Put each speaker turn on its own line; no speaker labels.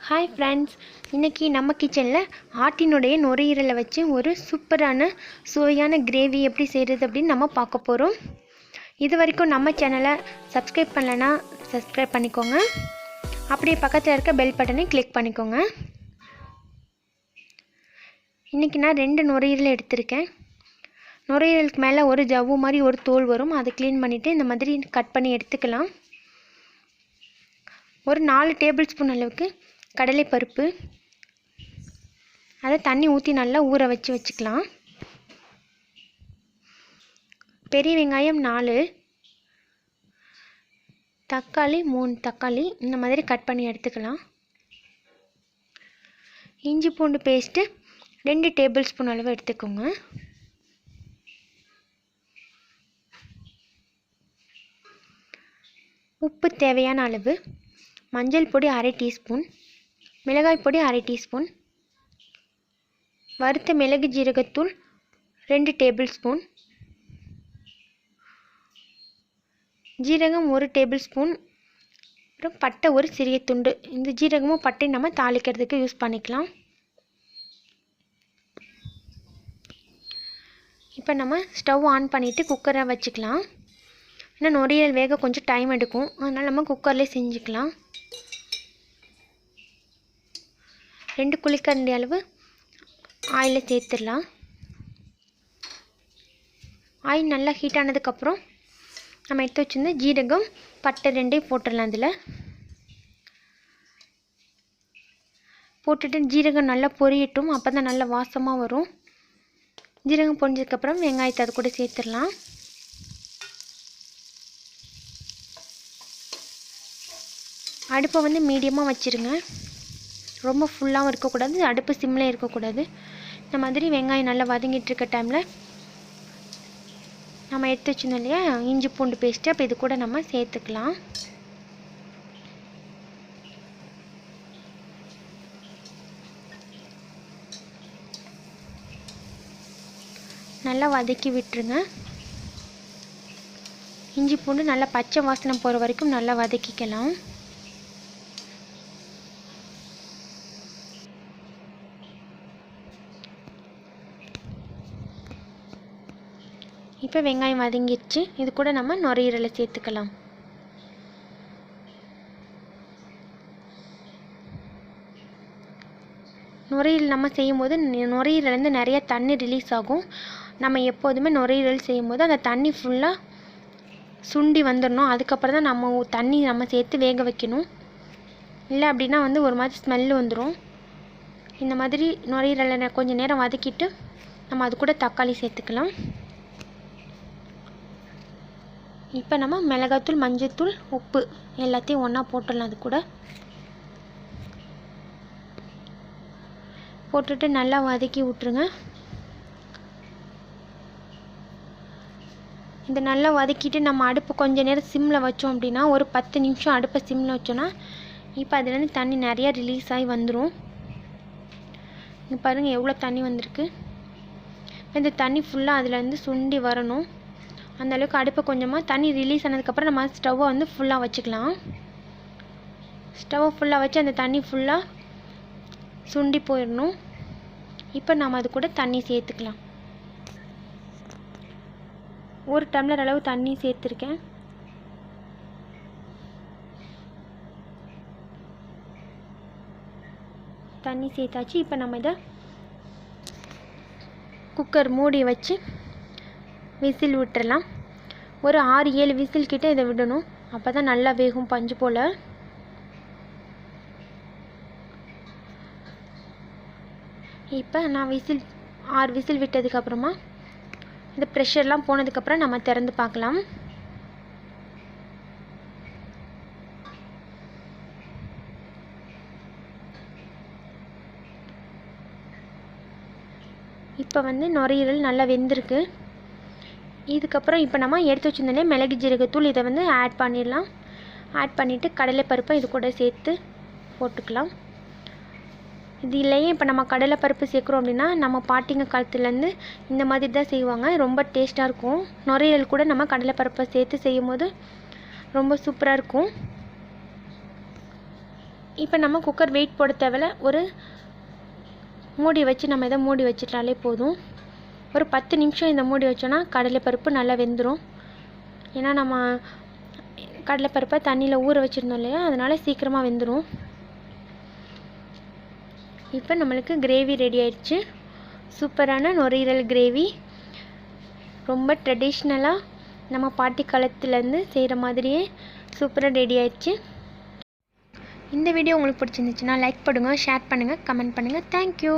Hi friends, இன்றைக்கி நம்ம கிச்சனில் ஆட்டினுடைய நுரையீரலை வச்சு ஒரு சூப்பரான சுவையான கிரேவி எப்படி செய்கிறது அப்படின்னு நம்ம பார்க்க போகிறோம். இது வரைக்கும் நம்ம சேனலை சப்ஸ்கிரைப் பண்ணலைன்னா சப்ஸ்கிரைப் பண்ணிக்கோங்க. அப்படியே பக்கத்தில் இருக்க பெல் பட்டனை கிளிக் பண்ணிக்கோங்க. இன்றைக்கி நான் 2 நுரையீரல் எடுத்திருக்கேன். நுரையீரலுக்கு மேலே ஒரு ஜவ்வு மாதிரி ஒரு தோல் வரும், அதை க்ளீன் பண்ணிவிட்டு இந்த மாதிரி கட் பண்ணி எடுத்துக்கலாம். ஒரு 4 டேபிள் ஸ்பூன் அளவுக்கு கடலைப்பருப்பு, அதை தண்ணி ஊற்றி நல்லா ஊற வச்சுக்கலாம். பெரிய வெங்காயம் 4, தக்காளி 3 தக்காளி இந்த மாதிரி கட் பண்ணி எடுத்துக்கலாம். இஞ்சி பூண்டு பேஸ்ட்டு 2 டேபிள் ஸ்பூன் அளவு எடுத்துக்கோங்க. உப்பு தேவையான அளவு, மஞ்சள் பொடி 1/2 டீஸ்பூன், மிளகாய் பொடி 1/2 டீஸ்பூன், வறுத்த மிளகு ஜீரகத்தூள் 2 டேபிள் ஸ்பூன், ஜீரகம் 1 டேபிள் ஸ்பூன், அப்புறம் பட்டை ஒரு சிறிய துண்டு. இந்த ஜீரகமும் பட்டை நம்ம தாளிக்கிறதுக்கு யூஸ் பண்ணிக்கலாம். இப்போ நம்ம ஸ்டவ் ஆன் பண்ணிவிட்டு குக்கரை வச்சுக்கலாம். ஏன்னா நுரையீரல் வேக கொஞ்சம் டைம் எடுக்கும், அதனால் நம்ம குக்கர்லேயே செஞ்சுக்கலாம். 2 குழிக்கரண்டி அளவு ஆயிலை சேர்த்துடலாம். ஆயில் நல்லா ஹீட் ஆனதுக்கப்புறம் நம்ம எடுத்து வச்சுருந்த ஜீரகம் பட்டை 2 போட்டுடலாம். அதில் போட்டுட்டு ஜீரகம் நல்லா பொரியட்டும், அப்போ தான் நல்லா வாசமாக வரும். ஜீரகம் பொரிஞ்சதுக்கப்புறம் வெங்காயத்தை அது கூட சேர்த்துடலாம். அடுப்பை வந்து மீடியமாக வச்சுருங்க, ரொம்ப ஃபுல்லாகவும் இருக்கக்கூடாது, அடுப்பு சிம்மில் இருக்கக்கூடாது. இந்த மாதிரி வெங்காயம் நல்லா வதங்கிட்டு இருக்க டைமில் நம்ம எடுத்து வச்சுருந்தோம் இல்லையா இஞ்சி பூண்டு பேஸ்ட்டு, அப்போ இது கூட நம்ம சேர்த்துக்கலாம். நல்லா வதக்கி விட்டுருங்க. இஞ்சி பூண்டு நல்லா பச்சை வாசனை போகிற வரைக்கும் நல்லா வதக்கிக்கலாம். இப்போ வெங்காயம் வதங்கிடுச்சு, இது கூட நம்ம நுரையீரலை சேர்த்துக்கலாம். நுரையீரல் நம்ம செய்யும்போது நுரையீரலேருந்து நிறைய தண்ணி ரிலீஸ் ஆகும். நம்ம எப்போதுமே நுரையீரல் செய்யும்போது அந்த தண்ணி ஃபுல்லாக சுண்டி வந்துடணும், அதுக்கப்புறம் தான் நம்ம தண்ணி நம்ம சேர்த்து வேக வைக்கணும். இல்லை அப்படின்னா வந்து ஒரு மாதிரி ஸ்மெல்லு வந்துடும். இந்த மாதிரி நுரையீரலை கொஞ்சம் நேரம் வதக்கிட்டு நம்ம அது கூட தக்காளி சேர்த்துக்கலாம். இப்போ நம்ம மிளகாத்தூள், மஞ்சள்தூள், உப்பு எல்லாத்தையும் ஒன்றா போட்டுடலாம். அது கூட போட்டுட்டு நல்லா வதக்கி விட்ருங்க. இந்த நல்லா வதக்கிட்டு நம்ம அடுப்பு கொஞ்சம் நேரம் சிம்மில் வச்சோம் அப்படின்னா ஒரு 10 நிமிஷம் அடுப்பை சிம்மில் வச்சோன்னா இப்போ அதுலேருந்து தண்ணி நிறையா ரிலீஸ் ஆகி வந்துடும். இங்கே பாருங்கள் எவ்வளோ தண்ணி வந்திருக்கு. இந்த தண்ணி ஃபுல்லாக அதுலேருந்து சுண்டி வரணும். அந்தளவுக்கு அடுப்பை கொஞ்சமாக தண்ணி ரிலீஸ் ஆனதுக்கப்புறம் நம்ம ஸ்டவ்வை வந்து ஃபுல்லாக வச்சுக்கலாம். ஸ்டவ்வை ஃபுல்லாக வச்சு அந்த தண்ணி ஃபுல்லாக சுண்டி போயிடணும். இப்போ நம்ம அது கூட தண்ணி சேர்த்துக்கலாம். 1 டம்ளர் அளவு தண்ணி சேர்த்துருக்கேன். தண்ணி சேர்த்தாச்சு. இப்போ நம்ம இதை குக்கர் மூடி வச்சு விசில் விட்டுறலாம். ஒரு 6-7 விசில் கிட்ட இதை விடணும், அப்போ தான் நல்லா வேகும் பஞ்சு போல். இப்போ நான் 6 விசில் விட்டதுக்கப்புறமா இந்த ப்ரெஷர்லாம் போனதுக்கப்புறம் நம்ம திறந்து பார்க்கலாம். இப்போ வந்து நுரையீரல் நல்லா வெந்திருக்கு. இதுக்கப்புறம் இப்போ நம்ம எடுத்து வச்சுருந்தோன்னே மிளகு ஜீரகத்தூள் இதை வந்து ஆட் பண்ணிடலாம். ஆட் பண்ணிவிட்டு கடலைப்பருப்பை இது கூட சேர்த்து போட்டுக்கலாம். இது இல்லையே இப்போ நம்ம கடலைப்பருப்பு சேர்க்குறோம் அப்படின்னா நம்ம பாட்டிங்க காலத்துலேருந்து இந்த மாதிரி தான் செய்வாங்க, ரொம்ப டேஸ்ட்டாக இருக்கும். நுரையீரல் கூட நம்ம கடலைப்பருப்பை சேர்த்து செய்யும் போது ரொம்ப சூப்பராக இருக்கும். இப்போ நம்ம குக்கர் வெயிட் போட தேவையில்ல, ஒரு மூடி வச்சு நம்ம இதை மூடி வச்சிட்டாலே போதும். ஒரு 10 நிமிஷம் இந்த மூடி வச்சோன்னா கடலைப்பருப்பு நல்லா வெந்துடும். ஏன்னா நம்ம கடலைப்பருப்பை தண்ணியில் ஊற வச்சுருந்தோம் இல்லையா, அதனால் சீக்கிரமாக வெந்துடும். இப்போ நம்மளுக்கு கிரேவி ரெடி ஆயிடுச்சு. சூப்பரான நுரையீரல் கிரேவி, ரொம்ப ட்ரெடிஷ்னலாக நம்ம பாட்டி காலத்துலேருந்து செய்கிற மாதிரியே சூப்பராக ரெடி ஆயிடுச்சு. இந்த வீடியோ உங்களுக்கு பிடிச்சிருந்துச்சுன்னா லைக் பண்ணுங்கள், ஷேர் பண்ணுங்கள், கமெண்ட் பண்ணுங்கள். தேங்க்யூ.